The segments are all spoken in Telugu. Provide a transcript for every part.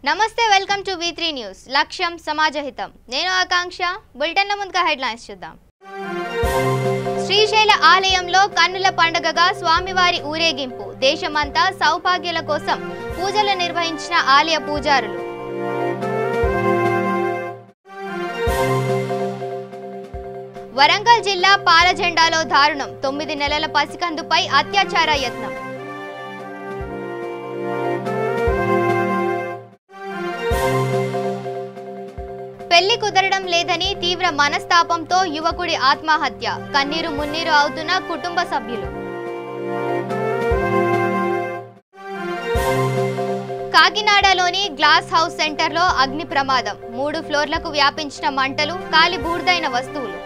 నమస్తే వెల్కమ్ టు V3 న్యూస్ లక్ష్యం సమాజహితం నేను ఆకాంక్ష బులెటిన్ల ముందుగా హెడ్లైన్స్ చూద్దాం శ్రీశైల ఆలయంలో కన్నుల పండుగగా స్వామివారి ఊరేగింపు దేశమంతా సౌభాగ్యాల కోసం పూజలు నిర్వహించిన ఆలయ పూజారులు వరంగల్ జిల్లా పాలజెండాలో దారుణం 9 నెలల పసికందుపై అత్యాచార యత్నం పెళ్లి కుదరడం లేదని తీవ్ర మనస్తాపంతో యువకుడి ఆత్మహత్య కన్నీరు మున్నీరు అవుతున్న కుటుంబ సభ్యులు కాకినాడలోని గ్లాస్ హౌస్ సెంటర్లో అగ్ని ప్రమాదం 3 ఫ్లోర్లకు వ్యాపించిన మంటలు కాలి బూడిదైన వస్తువులు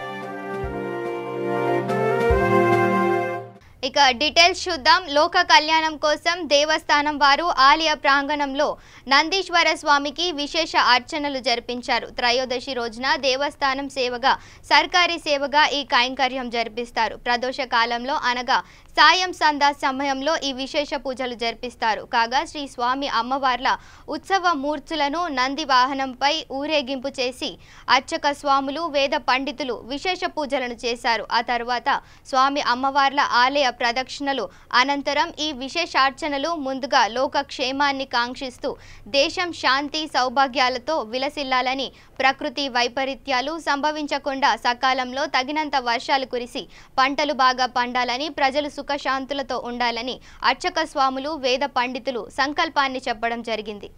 ఇక డీటెయిల్స్ చూద్దాం లోక కళ్యాణం కోసం దేవస్థానం వారు ఆలయ ప్రాంగణంలో నందీశ్వర స్వామికి విశేష అర్చనలు జరిపించారు త్రయోదశి రోజున దేవస్థానం సేవగా సర్కారీ సేవగా ఈ కైంకర్యం జరిపిస్తారు ప్రదోష కాలంలో అనగా సాయం సంధ్యా సమయంలో ఈ విశేష పూజలు జరిపిస్తారు కాగా శ్రీ స్వామి అమ్మవార్ల ఉత్సవ మూర్తులను నంది వాహనంపై ఊరేగింపు చేసి అర్చక స్వాములు వేద పండితులు విశేష పూజలను చేశారు ఆ తర్వాత స్వామి అమ్మవార్ల ఆలయ ప్రదక్షిణలు అనంతరం ఈ విశేషార్చనలు ముందుగా లోక క్షేమాన్ని కాంక్షిస్తూ దేశం శాంతి సౌభాగ్యాలతో విలసిల్లాలని ప్రకృతి వైపరీత్యాలు సంభవించకుండా సకాలంలో తగినంత వర్షాలు కురిసి పంటలు బాగా పండాలని ప్రజలు సుఖశాంతులతో ఉండాలని అర్చక స్వాములు వేద పండితులు సంకల్పాన్ని చెప్పడం జరిగింది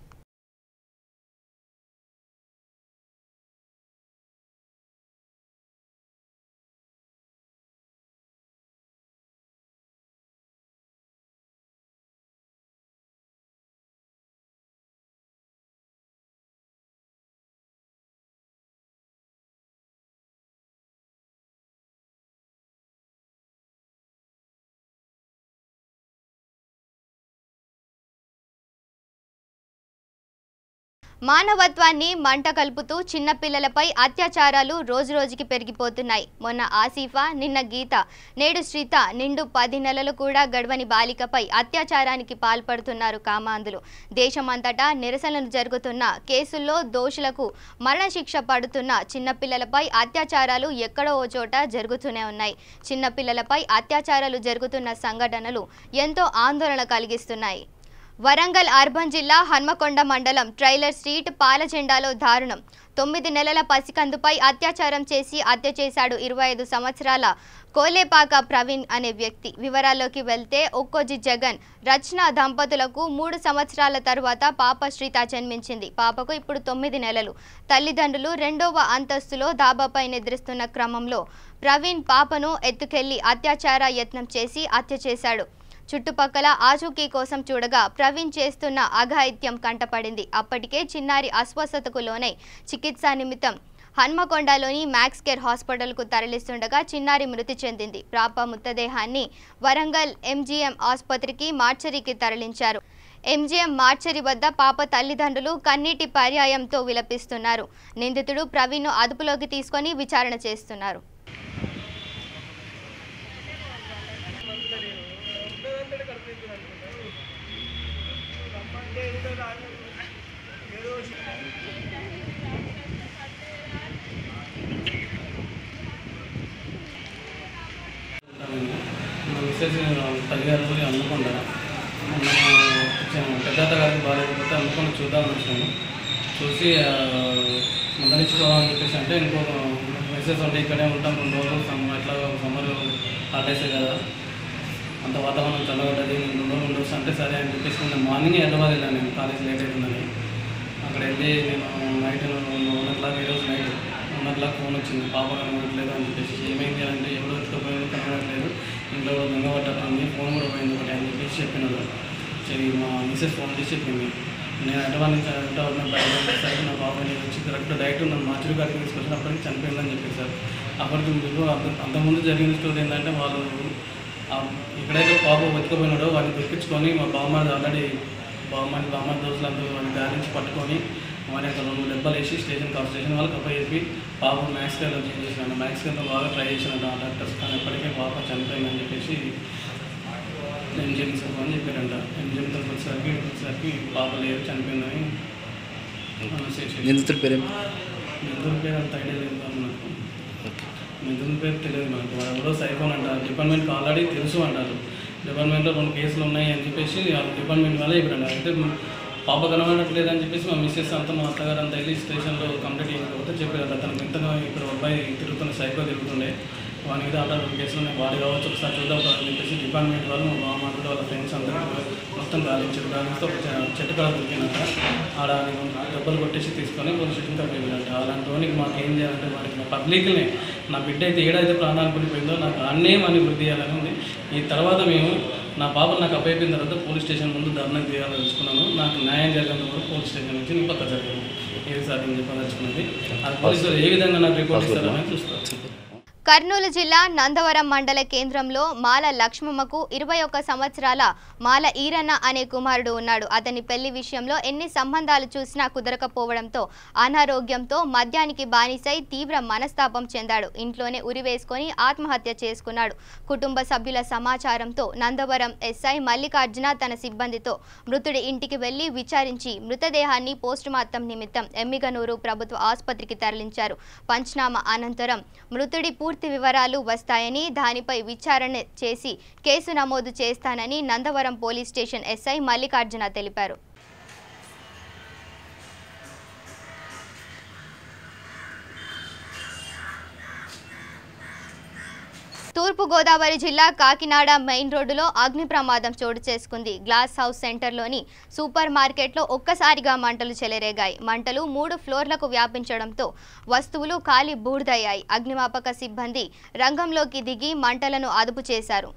మానవత్వాన్ని మంట కలుపుతూ చిన్నపిల్లలపై అత్యాచారాలు రోజురోజుకి పెరిగిపోతున్నాయి మొన్న ఆసిఫా నిన్న గీత నేడు శ్రీత నిండు 10 నెలలు కూడా గడవని బాలికపై అత్యాచారానికి పాల్పడుతున్నారు కామాంధులు దేశమంతటా నిరసనలు జరుగుతున్న కేసుల్లో దోషులకు మరణశిక్ష పడుతున్న చిన్నపిల్లలపై అత్యాచారాలు ఎక్కడో ఓ చోట జరుగుతూనే ఉన్నాయి చిన్నపిల్లలపై అత్యాచారాలు జరుగుతున్న సంఘటనలు ఎంతో ఆందోళన కలిగిస్తున్నాయి వరంగల్ అర్బన్ జిల్లా హన్మకొండ మండలం ట్రైలర్ స్ట్రీట్ పాలజెండాలో దారుణం 9 నెలల పసికందుపై అత్యాచారం చేసి హత్య చేశాడు 25 సంవత్సరాల కోలేపాక ప్రవీణ్ అనే వ్యక్తి వివరాల్లోకి వెళ్తే ఒక్కోజి జగన్ రచన దంపతులకు 3 సంవత్సరాల తరువాత పాప శ్రీత జన్మించింది పాపకు ఇప్పుడు 9 నెలలు తల్లిదండ్రులు 2వ అంతస్తులో దాబాపై నిద్రిస్తున్న క్రమంలో ప్రవీణ్ పాపను ఎత్తుకెళ్లి అత్యాచార యత్నం చేసి హత్య చేశాడు చుట్టుపక్కల ఆచూకీ కోసం చూడగా ప్రవీణ్ చేస్తున్న అఘాయిత్యం కంటపడింది అప్పటికే చిన్నారి అస్వస్థతకు లోనై చికిత్స నిమిత్తం హన్మకొండలోని మ్యాక్స్ కేర్ హాస్పిటల్కు తరలిస్తుండగా చిన్నారి మృతి చెందింది పాప మృతదేహాన్ని వరంగల్ MGM ఆసుపత్రికి మార్చరీకి తరలించారు MGM మార్చరీ వద్ద పాప తల్లిదండ్రులు కన్నీటి పర్యాయంతో విలపిస్తున్నారు నిందితుడు ప్రవీణ్ను అదుపులోకి తీసుకొని విచారణ చేస్తున్నారు తల్లిగారు కూడా అనుకుండా పెద్దత గారికి బాగాలేకపోతే అనుకుని చూద్దామని వచ్చాను చూసి మందలించుకోవాలని చెప్పేసి అంటే ఇంకొక మెసేజ్ ఉంటే ఇక్కడే ఉంటాం 2 రోజులు ఎట్లా సమ్మర్ హాలిడేసే కదా అంత వాతావరణం చల్లబడ్డది 2 రోజులు ఉండొచ్చు అంటే సరే అని చెప్పేసి నేను మార్నింగే హైదరాబాద్ వెళ్ళాను నేను కాలేజ్ లేట్ అవుతుందని అక్కడ వెళ్ళి నేను నైట్ 1:00 ఈరోజు నైట్ 1:00 ఫోన్ వచ్చింది పాప కనబడట్లేదు అని చెప్పేసి ఏమైంది అంటే ఎవరు ఎత్తుకుపోయింది కనబడట్లేదు ఇంట్లో కూడా దొంగబట్టట్టుంది ఫోన్ కూడా పోయింది ఒకటి అని చెప్పేసి చెప్పినారు సరే మా మిస్సెస్ ఫోన్ చేసి చెప్పింది నేను హైదరాబాద్ నుంచి బయటసరికి నా పాప నేను వచ్చి కరెక్ట్ డైరెక్ట్ నన్ను మార్చురి గారికి తీసుకొచ్చినప్పటికీ చనిపోయిందని చెప్పేశారు అప్పటికి మీకు అంతకుముందు జరిగిన స్టోరీ ఏంటంటే వాళ్ళు ఎక్కడైతే పాప వెతుకుపోయినాడో వాడిని దొరికించుకొని మా బామ్మది ఆల్రెడీ బామ్మ దోస్తులందరూ వాడిని గాలించి పట్టుకొని వాడి యొక్క 2 దెబ్బలు వేసి స్టేషన్ వాళ్ళకి అప్ప చెప్పి పాప మ్యాక్స్ కేర్లో చేంజ్ చేసినాను మ్యాక్స్ కేర్లో బాగా ట్రై చేసినాడు ఆ డాక్టర్స్ కానీ ఎప్పటికీ పాప చనిపోయిందని చెప్పేసి MGM అని చెప్పారంట. MGM వచ్చేసరికి పాప లేదు చనిపోయిందని నిందితుడి పేరు నిందితుడి పేరు అంత ఐడియా లేదు నాకు. నిందితుడి పేరు తెలియదు నాకు. వాడు ఎవరో సైకోన్ అంటారు. డిపార్ట్మెంట్కి ఆల్రెడీ తెలుసు అంటారు. డిపార్ట్మెంట్లో 2 కేసులు ఉన్నాయి అని చెప్పేసి డిపార్ట్మెంట్ వల్ల ఇప్పుడు అయితే పాప కనబడట్లేదని చెప్పేసి మా మిస్సెస్ అంతా మా అత్తగారు అంతా వెళ్ళి స్టేషన్లో కంప్లీట్ చేయకపోతే చెప్పారు. తనకు ఎంతగా ఇక్కడ అబ్బాయి తిరుగుతున్న సైకో తిరుగుతుండే వాని మీద ఆల్రెడీ 2 కేసులు ఉన్నాయి, వాడి కావచ్చు ఒకసారి చూద్దాం అని చెప్పేసి డిపార్ట్మెంట్ వాళ్ళు మా మాట్లాడే వాళ్ళ ఫ్రెండ్స్ అందరూ మొత్తం గాలించారు. గాలిస్తే ఒక చెట్టు కాడ దొరికినాక ఆడ డబ్బులు కొట్టేసి తీసుకొని పోలీస్ స్టేషన్ తప్పిపోయిందంట. అలాంటి వానికి మాకు ఏం చేయాలంటే వాడికి పబ్లిక్నే నా బిడ్డ అయితే ఏడైతే ప్రాణాలు పడిపోయిందో నాకు అన్నే మనీ వృద్ధి చేయాలని ఉంది. ఈ తర్వాత మేము నా పాపను నాకు అప్పయిపోయిన తర్వాత పోలీస్ స్టేషన్ ముందు ధర్నా చేయాలని తెలుసుకున్నాను. నాకు న్యాయం జరిగినంత కూడా పోలీస్ స్టేషన్ నుంచి నేను పక్క జరిగింది. ఏది సార్ నేను చెప్పదలుచుకున్నది అది పోలీసులు ఏ విధంగా నాకు రిపోర్ట్ ఇస్తారని చూస్తారు. కర్నూలు జిల్లా నందవరం మండల కేంద్రంలో మాల లక్ష్మమ్మకు 21 సంవత్సరాల మాల ఈరన్న అనే కుమారుడు ఉన్నాడు. అతని పెళ్లి విషయంలో ఎన్ని సంబంధాలు చూసినా కుదరకపోవడంతో అనారోగ్యంతో మద్యానికి బానిసై తీవ్ర మనస్తాపం చెందాడు. ఇంట్లోనే ఉరివేసుకొని ఆత్మహత్య చేసుకున్నాడు. కుటుంబ సభ్యుల సమాచారంతో నందవరం ఎస్ఐ మల్లికార్జున తన సిబ్బందితో మృతుడి ఇంటికి వెళ్లి విచారించి మృతదేహాన్ని పోస్టుమార్టం నిమిత్తం ఎమ్మిగనూరు ప్రభుత్వ ఆసుపత్రికి తరలించారు. పంచనామా అనంతరం మృతుడి పూర్తి వివరాలు వస్తాయని, దానిపై విచారణ చేసి కేసు నమోదు చేస్తానని Nandavaram police station SI Mallikarjuna తెలిపారు. తూర్పు గోదావరి జిల్లా కాకినాడ మెయిన్ రోడ్డులో అగ్ని ప్రమాదం చోటు చేసుకుంది. గ్లాస్ హౌస్ సెంటర్లోని సూపర్ మార్కెట్లో ఒక్కసారిగా మంటలు చెలరేగాయి. మంటలు 3 ఫ్లోర్లకు వ్యాపించడంతో వస్తువులు కాలి బూడిదయ్యాయి. అగ్నిమాపక సిబ్బంది రంగంలోకి దిగి మంటలను అదుపు చేశారు.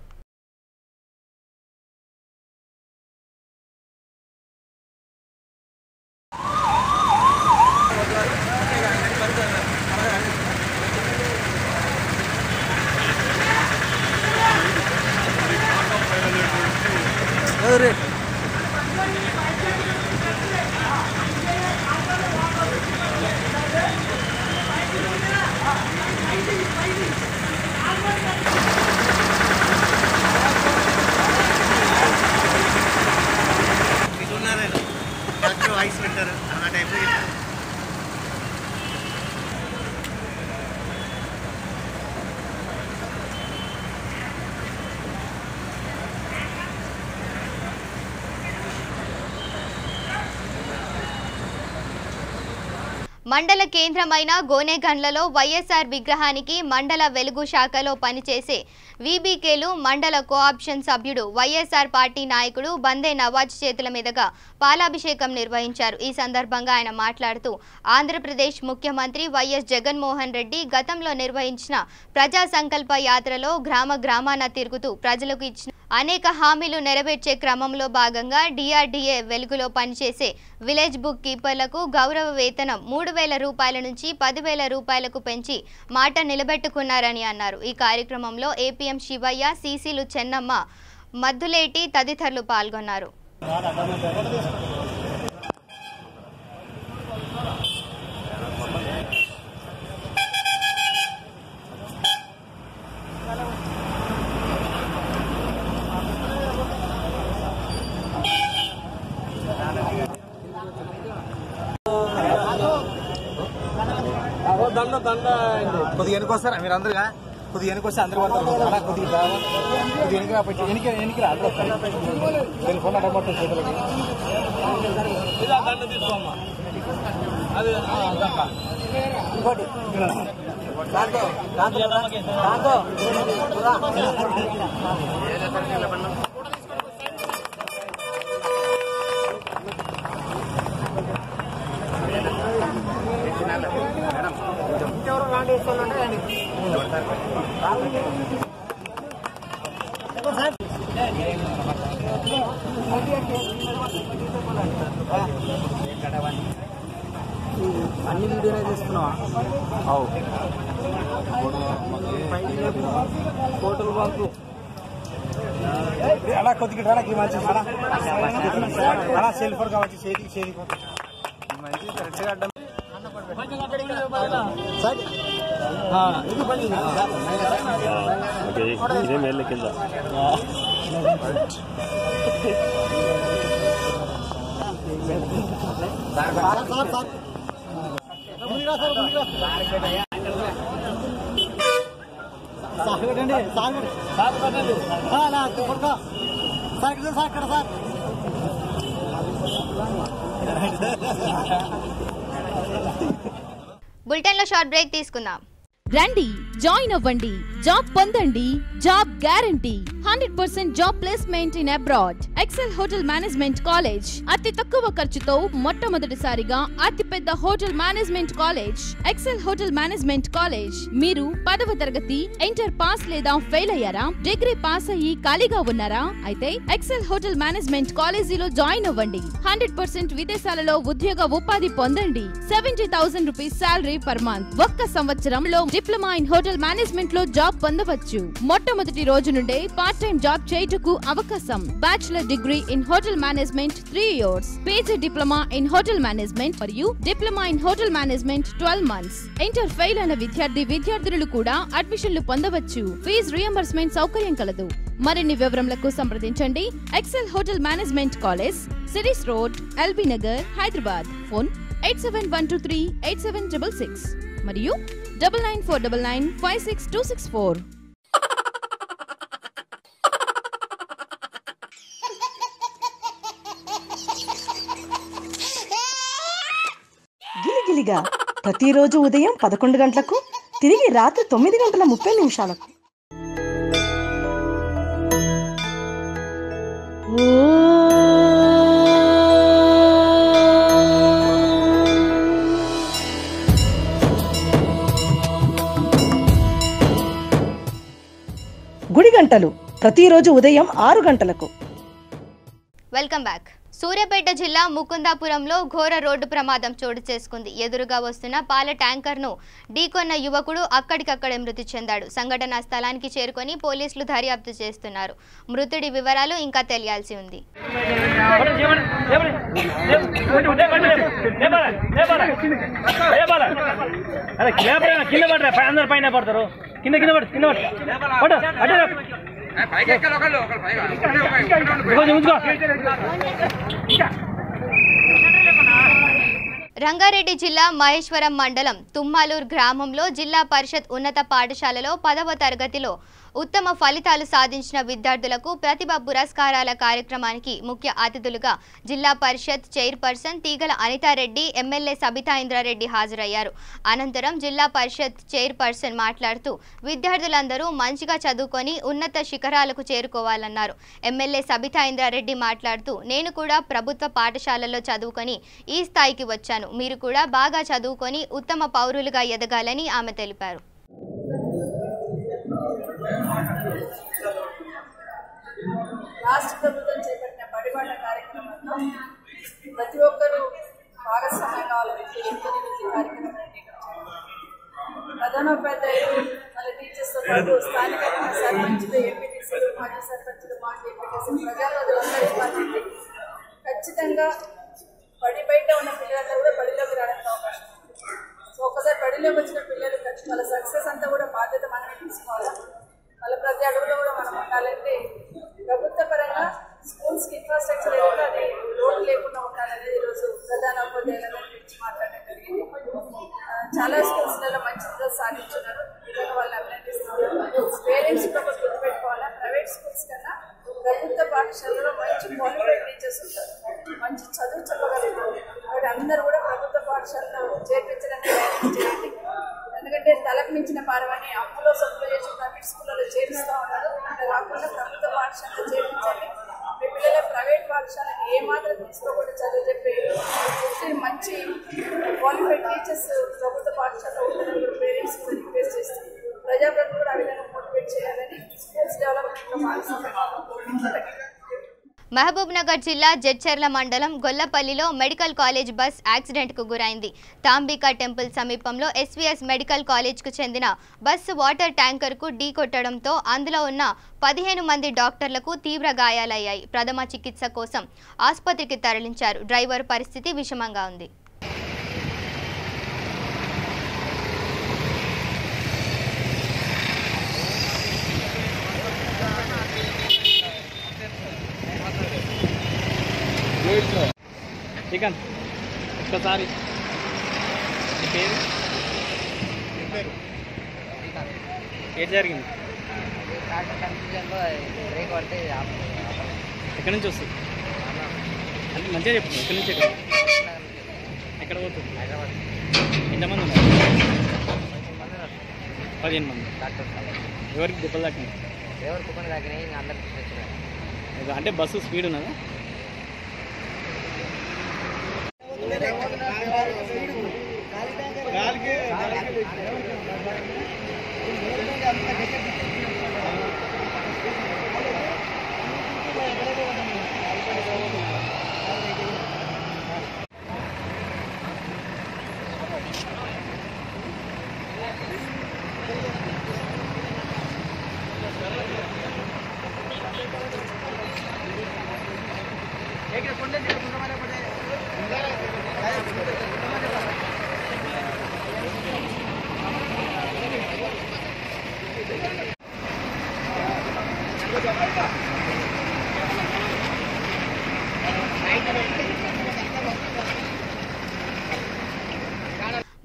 మండల కేంద్రమైన గోనెగండ్లలో వైఎస్ఆర్ విగ్రహానికి మండల వెలుగు శాఖలో పనిచేసే వీబీకేలు మండల కోఆప్షన్ సభ్యుడు వైఎస్ఆర్ పార్టీ నాయకుడు బందే నవాజ్ చేతుల మీదుగా పాలాభిషేకం నిర్వహించారు. ఈ సందర్భంగా ఆయన మాట్లాడుతూ ఆంధ్రప్రదేశ్ ముఖ్యమంత్రి వైఎస్ జగన్మోహన్ రెడ్డి గతంలో నిర్వహించిన ప్రజా సంకల్ప యాత్రలో గ్రామాన తిరుగుతూ ప్రజలకు ఇచ్చిన అనేక హామీలు నెరవేర్చే క్రమంలో భాగంగా డిఆర్డీఏ వెలుగులో పనిచేసే విలేజ్ బుక్ కీపర్లకు గౌరవ వేతనం 3,000 రూపాయల నుంచి 10,000 రూపాయలకు పెంచి మాట నిలబెట్టుకున్నారని అన్నారు. ఈ కార్యక్రమంలో ఏపీఎం శివయ్య, సీసీలు చెన్నమ్మ, మద్దులేటి తదితరులు పాల్గొన్నారు. కొద్దిగా ఎన్నికొస్తారా మీరు అందరుగా? కొద్దిగా ఎన్నికొస్తే అందరూ పడతారు. అలా కొద్దిగా ఎన్నికరా ఫోన్ అడగబడుతుంది చేతులకి. ఇంకోటి ఇంకెవరు రాండి అన్ని వీడియోనే తీసుకున్నావా? ఫోటోలు పంపు అలా కొద్దిగా రాలకి మంచి అలా సెల్ఫర్ కావచ్చు చేతికి మంచి కరెక్ట్గా అడ్డం ఇదే మేళ్ళ కింద బులెటిన్లో షార్ట్ బ్రేక్ తీసుకుందాం. రండి, జాయిన్ అవ్వండి, జాబ్ పొందండి, job guarantee, 100% job placement in abroad. Excel hotel management college అతి తక్కువ ఖర్చుతో మొట్టమొదటిసారిగా అతి పెద్ద hotel management college Excel hotel management college. మీరు 10వ తరగతి ఇంటర్ పాస్ లేదా ఫెయిల్ అయ్యారా? డిగ్రీ పాస్ అయ్యి ఖాళీగా ఉన్నారా? అయితే ఎక్సెల్ హోటల్ మేనేజ్మెంట్ కాలేజీలో జాయిన్ అవ్వండి. 100% విదేశాలలో ఉద్యోగ ఉపాధి పొందండి. 70,000 రూపీస్ సాలరీ పర్ మంత్. ఒక్క సంవత్సరంలో డిప్లొమా ఇన్ హోటల్ మేనేజ్మెంట్ లో జాబ్ పొందవచ్చు. మొట్టమొదటి రోజు నుండే పార్ట్ టైం జాబ్ చేయుటకు అవకాశం. Bachelor degree in hotel management 3 years, PG diploma in hotel management మరియు diploma in hotel management 12 months. Inter fail అయిన విద్యార్థులు కూడా అడ్మిషన్లు పొందవచ్చు. ఫీజు రియంబర్స్మెంట్ సౌకర్యం కలదు. మరిన్ని వివరములకు సంప్రదించండి. ఎక్సెల్ హోటల్ మేనేజ్మెంట్ కాలేజ్, సిరీస్ road, LB Nagar, Hyderabad. Phone 8712387666 మరియు 9949956264. గిలిగిలిగా ప్రతిరోజు ఉదయం 11 గంటలకు, తిరిగి రాత్రి 9:30 గుడి గంటలు ప్రతిరోజు ఉదయం 6 గంటలకు. Welcome back. సూర్యాపేట జిల్లా ముకుందాపురంలో ఘోర రోడ్డు ప్రమాదం చోటు చేసుకుంది. ఎదురుగా వస్తున్న పాల ట్యాంకర్ను ఢీకొన్న యువకుడు అక్కడికక్కడే మృతి చెందాడు. సంఘటనా స్థలానికి చేరుకొని పోలీసులు దర్యాప్తు చేస్తున్నారు. మృతుడి వివరాలు ఇంకా తెలియాల్సి ఉంది. రంగారెడ్డి జిల్లా మహేశ్వరం మండలం తుమ్మాలూరు గ్రామంలో జిల్లా పరిషత్ ఉన్నత పాఠశాలలో 10వ తరగతిలో ఉత్తమ ఫలితాలు సాధించిన విద్యార్థులకు ప్రతిభ పురస్కారాల కార్యక్రమానికి ముఖ్య అతిథులుగా జిల్లా పరిషత్ చైర్పర్సన్ తీగల అనితారెడ్డి, ఎమ్మెల్యే సబితా ఇంద్రారెడ్డి హాజరయ్యారు. అనంతరం జిల్లా పరిషత్ చైర్పర్సన్ మాట్లాడుతూ విద్యార్థులందరూ మంచిగా చదువుకొని ఉన్నత శిఖరాలకు చేరుకోవాలన్నారు. ఎమ్మెల్యే సబితా ఇంద్రారెడ్డి మాట్లాడుతూ నేను కూడా ప్రభుత్వ పాఠశాలల్లో చదువుకొని ఈ స్థాయికి వచ్చాను. మీరు కూడా బాగా చదువుకొని ఉత్తమ పౌరులుగా ఎదగాలని ఆమె తెలిపారు. రాష్ట్ర ప్రభుత్వం చేపట్టిన బడిబాట కార్యక్రమంలో ప్రతి ఒక్కరూ భాగస్వామ్యం కావాలని ఉద్దేశంతో ఈ కార్యక్రమాన్ని ప్రధానోపాధ్యాయులు వాళ్ళ టీచర్స్తో పాటు స్థానికంగా సర్పంచులు, ఎంపీటీసీలు, మాజీ సర్పంచులు, మాజీ ఎంపీటీసీలు, ప్రజాప్రతినిధులందరూ పాల్గొంటే ఖచ్చితంగా బడి బయట ఉన్న పిల్లలందరూ కూడా బడిలోకి రావడానికి అవకాశం ఉంది. సో ఒకసారి బడిలోకి వచ్చిన పిల్లలు వాళ్ళ సక్సెస్ అంతా కూడా బాధ్యత మనమే తీసుకోవాలి. వాళ్ళ ప్రతి అడుగులో కూడా మనం ఉండాలంటే ప్రభుత్వ పరంగా స్కూల్స్కి ఇన్ఫ్రాస్ట్రక్చర్ ఏదైతే అది లోటు లేకుండా ఉండాలనేది ఈరోజు ప్రధాన ఉపాధ్యాయుల గురించి మాట్లాడడం జరిగింది. చాలా స్కూల్స్లలో మంచి రిజల్ట్స్ సాధించున్నారు. విధంగా వాళ్ళని అభినందిస్తున్నారు. పేరెంట్స్ కూడా గుర్తుపెట్టుకోవాలా, ప్రైవేట్ స్కూల్స్ కన్నా ప్రభుత్వ పాఠశాలలో మంచి క్వాలిఫైడ్ టీచర్స్ ఉంటారు, మంచి చదువు చెప్పగలుగుతారు. కాబట్టి అందరూ కూడా ప్రభుత్వ పాఠశాలలో చేర్పించడానికి ప్రయత్నం చేయండి. ఎందుకంటే తలకు మించిన భారమని అప్పులో సొంత చేసి ప్రైవేట్ స్కూళ్ళలో చేరుస్తూ ఉన్నారు. అంటే కాకుండా ప్రభుత్వ పాఠశాలలో చేర్పించండి. మీ పిల్లల ప్రైవేట్ పాఠశాలని ఏమాత్రం తీసుకోకుండా చదువు చెప్పి మంచి క్వాలిఫైడ్ టీచర్స్ ప్రభుత్వ పాఠశాలలో ఉండాలని పేరెంట్స్ కూడా రిక్వెస్ట్ చేస్తారు. ప్రజాప్రతినిధులు కూడా ఆ విధంగా మోటివేట్ చేయాలని స్కూల్స్ డెవలప్మెంట్లో భాగస్వామ్యం. మహబూబ్ నగర్ జిల్లా జడ్చర్ల మండలం గొల్లపల్లిలో మెడికల్ కాలేజ్ బస్ యాక్సిడెంట్కు గురైంది. తాంబికా టెంపుల్ సమీపంలో ఎస్వీఎస్ మెడికల్ కాలేజ్కు చెందిన బస్సు వాటర్ ట్యాంకర్కు ఢీకొట్టడంతో అందులో ఉన్న 15 మంది డాక్టర్లకు తీవ్ర గాయాలయ్యాయి. ప్రథమ చికిత్స కోసం ఆసుపత్రికి తరలించారు. డ్రైవర్ పరిస్థితి విషమంగా ఉంది. చికెన్ ఒక్కసారి పేరు ఏం జరిగింది? ఎక్కడి నుంచి వస్తుంది? అంటే మంచిగా చెప్తుంది. ఎక్కడి నుంచి ఎక్కడ పోతుంది? ఎంతమంది ఉన్నారు? 15 మంది. ఎవరికి దెబ్బలు తాకినాయి? అంటే బస్సు స్పీడ్ ఉన్నదా?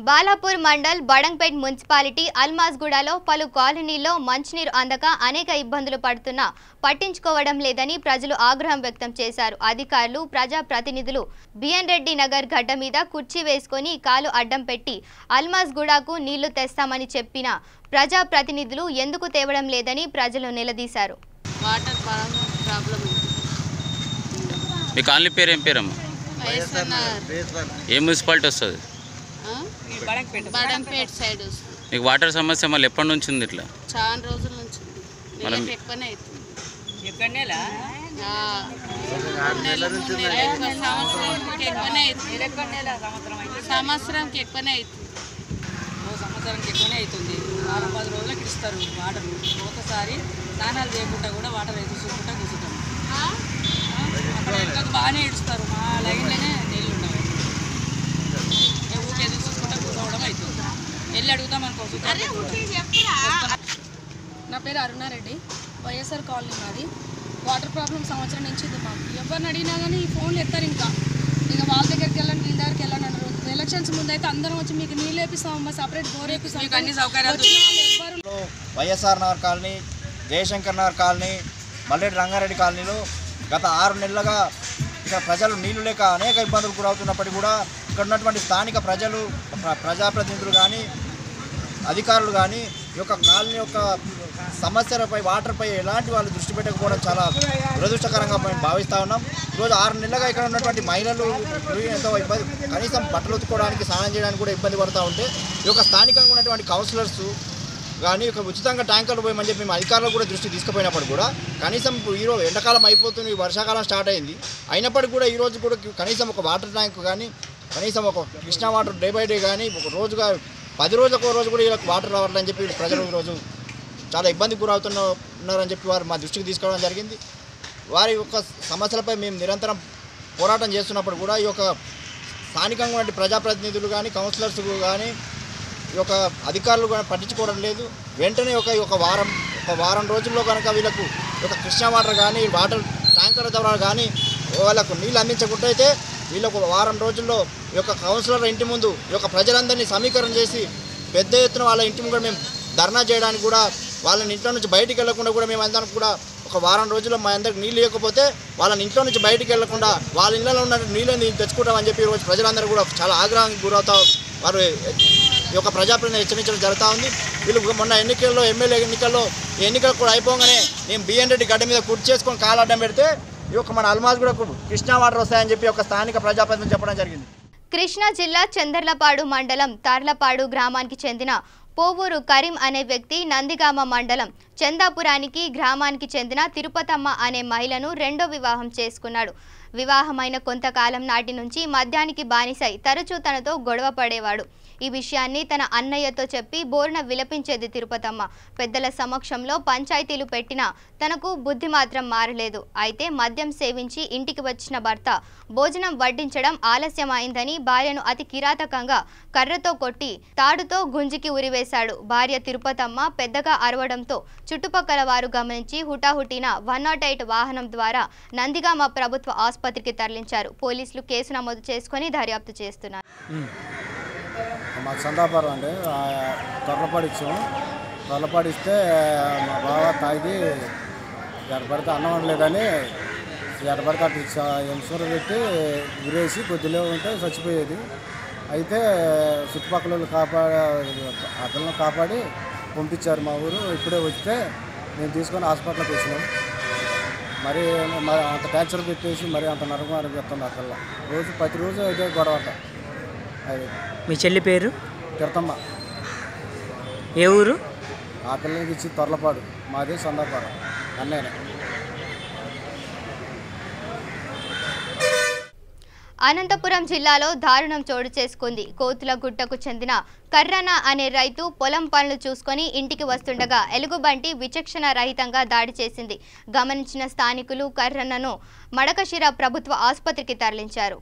బాలాపూర్ మండల్ బడంగ్పేట్ మున్సిపాలిటీ అల్మాజ్గూడలో పలు కాలనీల్లో మంచినీరు అందక అనేక ఇబ్బందులు పడుతున్నా పట్టించుకోవడం లేదని ప్రజలు ఆగ్రహం వ్యక్తం చేశారు. అధికారులు ప్రజాప్రతినిధులు బిఎన్ రెడ్డి నగర్ గడ్డ మీద కుర్చీ వేసుకొని కాలు అడ్డం పెట్టి అల్మాజ్గూడకు నీళ్లు తెస్తామని చెప్పిన ప్రజాప్రతినిధులు ఎందుకు తేవడం లేదని ప్రజలు నిలదీశారు. Water problem. మీ కాలనీ పేరు ఏం పేరమ్మా? ఏ మున్సిపాలిటీ వస్తుంది? బడంపేట్ సైడ్ వస్తుంది. మీకు వాటర్ సమస్య మళ్ళీ ఎప్పటి నుంచి ఉంది? ఇట్లా చాలా రోజుల నుంచి ఎక్కువనే అవుతుంది. సంవత్సరానికి ఎక్కువనే అవుతుంది. వారం 10 రోజులకి ఇస్తారు వాటర్. ఒకసారి స్నానాలు చేయకుండా కూడా వాటర్ చూసుకుంటా కూర్చుంటాం. అక్కడ వెనకకు బాగానే ఇడుస్తారు. మా లైన్లోనే నీళ్ళు ఉండవు. ఊరికి ఎదురు చూసుకుంటా కూర్చోవడం అవుతుంది. వెళ్ళి అడుగుతాం అనుకోవచ్చు. నా పేరు అరుణారెడ్డి, వైఎస్ఆర్ కాలనీ మాది. వాటర్ ప్రాబ్లం సంవత్సరం నుంచి ఉంది మాకు. ఎవరిని అడిగినా కానీ ఈ ఫోన్లు ఎత్తారు. ఇంకా వాళ్ళ దగ్గరికి వెళ్ళండి, వీళ్ళ దగ్గరికి వెళ్ళండి అన్నారు. ఎలక్షన్స్ ముందు అయితే అందరం వచ్చి మీకు నీళ్ళు వేపిస్తామమ్మా, సపరేట్ బోర్ వేపిస్తాం, అన్ని సౌకర్యాలు. వైఎస్ఆర్ నగర్ కాలనీ, జయశంకర్ నగర్ కాలనీ, మల్లెడి రంగారెడ్డి కాలనీలో గత 6 నెలలుగా ఇక్కడ ప్రజలు నీళ్లు లేక అనేక ఇబ్బందులు గురవుతున్నప్పటికీ కూడా ఇక్కడ ఉన్నటువంటి స్థానిక ప్రజలు, ప్రజాప్రతినిధులు కానీ అధికారులు కానీ ఈ యొక్క కాలనీ యొక్క సమస్యలపై, వాటర్పై ఎలాంటి వాళ్ళు దృష్టి పెట్టకపోవడం చాలా దురదృష్టకరంగా మేము భావిస్తూ ఉన్నాం. ఈరోజు 6 నెలలుగా ఇక్కడ ఉన్నటువంటి మహిళలు ఎంతో ఇబ్బంది, కనీసం బట్టలు ఉతుక్కోవడానికి, స్నానం చేయడానికి కూడా ఇబ్బంది పడుతూ ఉంటే ఈ యొక్క స్థానికంగా ఉన్నటువంటి కౌన్సిలర్స్ కానీ ఒక ఉచితంగా ట్యాంకర్లు పోయమని చెప్పి మేము అధికారులు కూడా దృష్టి తీసుకుపోయినప్పుడు కూడా కనీసం ఈరోజు ఎండాకాలం అయిపోతుంది, వర్షాకాలం స్టార్ట్ అయింది, అయినప్పటికీ కూడా ఈరోజు కూడా కనీసం ఒక వాటర్ ట్యాంక్ కానీ, కనీసం ఒక Krishna water day by day కానీ ఒక రోజుగా 10 రోజులకు రోజు కూడా వీళ్ళకి వాటర్ రావాలని చెప్పి ప్రజలు ఈరోజు చాలా ఇబ్బందికి గురవుతున్నారని చెప్పి వారు మా దృష్టికి తీసుకోవడం జరిగింది. వారి యొక్క సమస్యలపై మేము నిరంతరం పోరాటం చేస్తున్నప్పుడు కూడా ఈ యొక్క స్థానికంగా ఉన్న ప్రజాప్రతినిధులు కానీ, కౌన్సిలర్స్ కానీ, ఈ యొక్క అధికారులు కూడా పట్టించుకోవడం లేదు. వెంటనే ఒక వారం రోజుల్లో కనుక వీళ్ళకు ఒక కృష్ణా వాటర్ కానీ, వాటర్ ట్యాంకర్ ద్వారా కానీ వాళ్ళకు నీళ్ళు అందించకుండా అయితే వీళ్ళకు వారం రోజుల్లో ఈ యొక్క కౌన్సిలర్ ఇంటి ముందు ఈ యొక్క ప్రజలందరినీ సమీకరణ చేసి పెద్ద ఎత్తున వాళ్ళ ఇంటి ముందు మేము ధర్నా చేయడానికి కూడా, వాళ్ళని ఇంట్లో నుంచి బయటికి వెళ్లకుండా కూడా మేము అందరం కూడా ఒక వారం రోజుల్లో మా అందరికి నీళ్ళు ఇవ్వకపోతే వాళ్ళని ఇంట్లో నుంచి బయటికి వెళ్లకుండా వాళ్ళ ఇళ్లలో ఉన్న నీళ్ళని తెచ్చుకుంటామని చెప్పి ఈరోజు ప్రజలందరూ కూడా చాలా ఆగ్రహానికి గురవుతా వారు ఈ యొక్క ప్రజాప్రతినిధులు హెచ్చరించడం జరుగుతూ ఉంది. వీళ్ళు మొన్న ఎన్నికల్లో, ఎమ్మెల్యే ఎన్నికల్లో, ఈ ఎన్నికలు కూడా అయిపోగానే మేము బిఎన్ రెడ్డి గడ్డ మీద కుర్చీ చేసుకొని కాలు అడ్డం పెడితే ఈ యొక్క మన అల్మాజ్గూడకు కృష్ణా వాటర్ వస్తాయని చెప్పి ఒక స్థానిక ప్రజాప్రతినిధులు చెప్పడం జరిగింది. కృష్ణా జిల్లా చందర్లపాడు మండలం తార్లపాడు గ్రామానికి చెందిన పోవూరు కరీం అనే వ్యక్తి నందిగామ మండలం చందాపురానికి గ్రామానికి చెందిన తిరుపతమ్మ అనే మహిళను రెండో వివాహం చేసుకున్నాడు. వివాహమైన కొంతకాలం నాటి నుంచి మద్యానికి బానిసై తరచూ తనతో గొడవ పడేవాడు. ఈ విషయాన్ని తన అన్నయ్యతో చెప్పి బోర్న విలపించేది తిరుపతమ్మ. పెద్దల సమక్షంలో పంచాయతీలు పెట్టినా తనకు బుద్ధి మాత్రం మారలేదు. అయితే మద్యం సేవించి ఇంటికి వచ్చిన భర్త భోజనం వడ్డించడం ఆలస్యమైందని భార్యను అతి కిరాతకంగా కర్రతో కొట్టి తాడుతో గుంజికి ఉరివేశాడు. భార్య తిరుపతమ్మ పెద్దగా అరవడంతో చుట్టుపక్కల వారు గమనించి హుటాహుటిన 108 వాహనం ద్వారా నందిగామ ప్రభుత్వ ఆసుపత్రి ఆసుపత్రికి తరలించారు. పోలీసులు కేసు నమోదు చేసుకుని దర్యాప్తు చేస్తున్నారు. మా చందాపురం అండి తొలపడిస్తే మా బావ తాగి ఎడపడితే అన్నం వండలేదని ఎడపడితే అటు ఇన్సూర్ పెట్టి గురేసి కొద్దిలో ఉంటే చచ్చిపోయేది. అయితే చుట్టుపక్కల అతను కాపాడి పంపించారు మా ఊరు. ఇప్పుడే వస్తే నేను తీసుకొని హాస్పిటల్కి వచ్చినాం. మరి అంత ట్యాన్సర్ పెట్టేసి మరి అంత నరకం చెప్తుంది ఆ పిల్ల. ప్రతిరోజు ఇదే గొడవ అంట. అది మీ చెల్లి పేరు తిరుతమ్మ. ఏ ఊరు? ఆ పిల్లలకి ఇచ్చి తొర్లపాడు, మాది సందాపురం అన్నయ్య. అనంతపురం జిల్లాలో దారుణం చోటు చేసుకుంది. కోతులగుట్టకు చెందిన కర్రన్న అనే రైతు పొలం పనులు చూసుకొని ఇంటికి వస్తుండగా ఎలుగుబంటి విచక్షణ రహితంగా దాడి చేసింది. గమనించిన స్థానికులు కర్రన్నను మడకశిర ప్రభుత్వ ఆసుపత్రికి తరలించారు.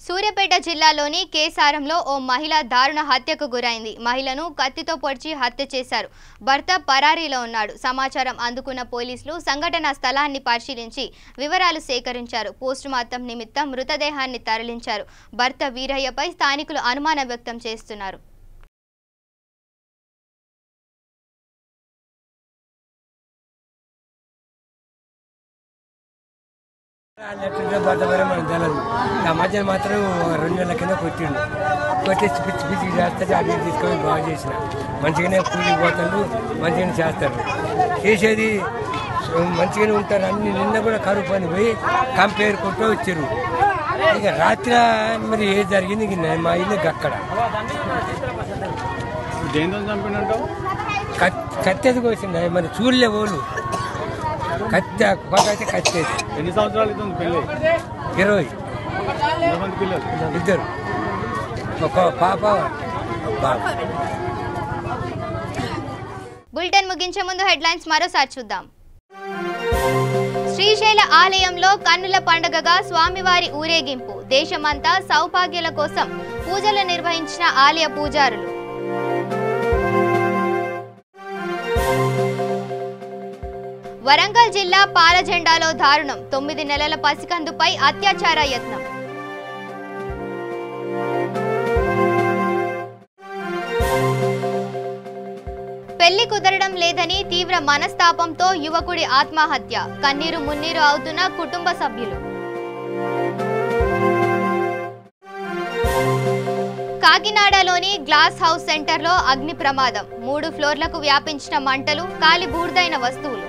సూర్యాపేట జిల్లాలోని కేసారంలో ఓ మహిళ దారుణ హత్యకు గురైంది. మహిళను కత్తితో పొడిచి హత్య చేశారు. భర్త పరారీలో ఉన్నాడు. సమాచారం అందుకున్న పోలీసులు సంఘటనా స్థలాన్ని పరిశీలించి వివరాలు సేకరించారు. పోస్టుమార్టం నిమిత్తం మృతదేహాన్ని తరలించారు. భర్త వీరయ్యపై స్థానికులు అనుమానం వ్యక్తం చేస్తున్నారు. మనకు తెలదు. ఆ మధ్య మాత్రం 2 నెలల కింద కొట్టిండు. కొట్టేసి పిచ్చి చేస్తే అన్ని తీసుకొని బాగా చేసిన మంచిగానే కూలికి పోతారు, మంచిగానే చేస్తారు. చేసేది మంచిగానే ఉంటారు. అన్ని నిన్న కూడా కరువు పని పోయి కంపేర్ కొట్టు వచ్చారు. ఇక రాత్రి మరి ఏది జరిగింది మా ఇల్లు అక్కడ కత్తెది కోసింది. మరి చూడలే వాళ్ళు కత్తి అయితే కత్తి. ఎన్ని సంవత్సరాలు పెళ్ళి? 20. పిల్లలు? 2. ఒక పాప బాబు. బులెటిన్ ముగించే ముందు హెడ్లైన్స్ మరోసారి చూద్దాం. శ్రీశైల ఆలయంలో కన్నుల పండుగగా స్వామివారి ఊరేగింపు. దేశమంతా సౌభాగ్యాల కోసం పూజలు నిర్వహించిన ఆలయ పూజారులు. వరంగల్ జిల్లా పాలజెండాలో దారుణం. 9 నెలల పసికందుపై అత్యాచార యత్నం. పెళ్లి కుదరడం లేదని తీవ్ర మనస్తాపంతో యువకుడి ఆత్మహత్య. కన్నీరు మున్నీరు అవుతున్న కుటుంబ సభ్యులు. కాకినాడలోని గ్లాస్ హౌస్ సెంటర్లో అగ్ని ప్రమాదం. 3 ఫ్లోర్లకు వ్యాపించిన మంటలు, కాలి బూడిదైన వస్తువులు.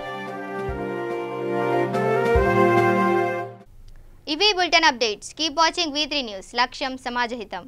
ఇవి bulletin updates. Keep watching V3 news. లక్ష్యం సమాజహితం.